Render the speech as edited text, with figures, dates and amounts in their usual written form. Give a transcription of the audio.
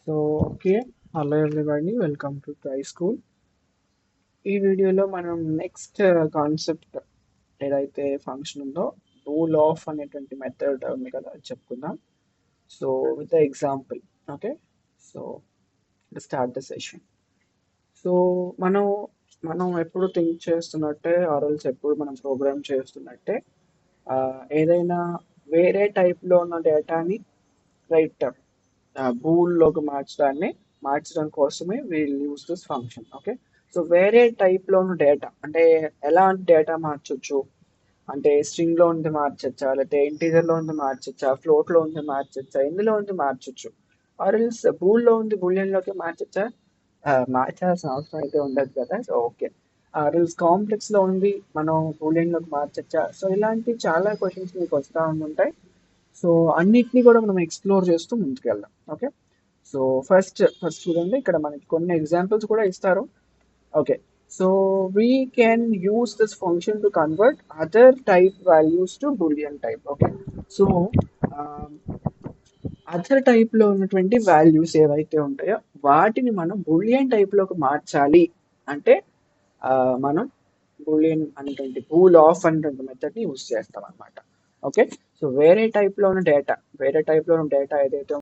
So okay, hello everybody, welcome to try school. ఈ వీడియోలో మనం నెక్స్ట్ కాన్సెప్ట్ ఏదైతే ఫంక్షన్ ఉందో రూల్ ఆఫ్ అనేటువంటి మెథడ్ మీకు అలా చెప్పుకుందాం. So with example, okay. So start the session. So మనం మనం ఎప్పుడు థింక్ చేస్తున్నట్టే ఆర్ఎల్స్ ఎప్పుడు మనం ప్రోగ్రామ్ చేస్తున్నట్టే ఏదైనా వేరే టైప్లో ఉన్న డేటాని రైట్ బూల్లోకి మార్చడం కోసమే we'll use this function. Okay, so వేరే టైప్లో ఉన్న డేటా అంటే ఎలాంటి డేటా మార్చొచ్చు అంటే స్ట్రింగ్లో ఉంది మార్చొచ్చా, లేకపోతే ఇంటీజర్లో ఉంది మార్చొచ్చా, ఫ్లోట్లో ఉంది మార్చొచ్చా, ఇందులో ఉంది మార్చొచ్చు, ఆర్ఎల్స్ బూల్లో ఉంది బూలియన్లోకి మార్చొచ్చా. మార్చాల్సిన అవసరం అయితే ఉండదు కదా. సో ఓకే, ఆర్ఎల్స్ కాంప్లెక్స్లో ఉంది మనం బూలియన్లోకి మార్చొచ్చా. సో ఇలాంటి చాలా క్వశ్చన్స్ మీకు వస్తూ ఉంటాయి. సో అన్నిటినీ కూడా మనం ఎక్స్ప్లోర్ చేస్తూ ముందుకెళ్దాం. ఓకే, సో ఫస్ట్ చూడండి, ఇక్కడ మనకి కొన్ని ఎగ్జాంపుల్స్ కూడా ఇస్తారు. Okay, so we can use this function to convert other type values to Boolean type. Okay, so other టైప్లో ఉన్నటువంటి వాల్యూస్ ఏవైతే ఉంటాయో వాటిని మనం బూలియన్ టైప్లోకి మార్చాలి అంటే మనం బూలియన్ అనేటువంటి బూల్ ఆఫ్ అనేటువంటి మెథడ్ని యూస్ చేస్తాం అనమాట. ఓకే, సో వేరే టైప్లో ఉన్న డేటా ఏదైతే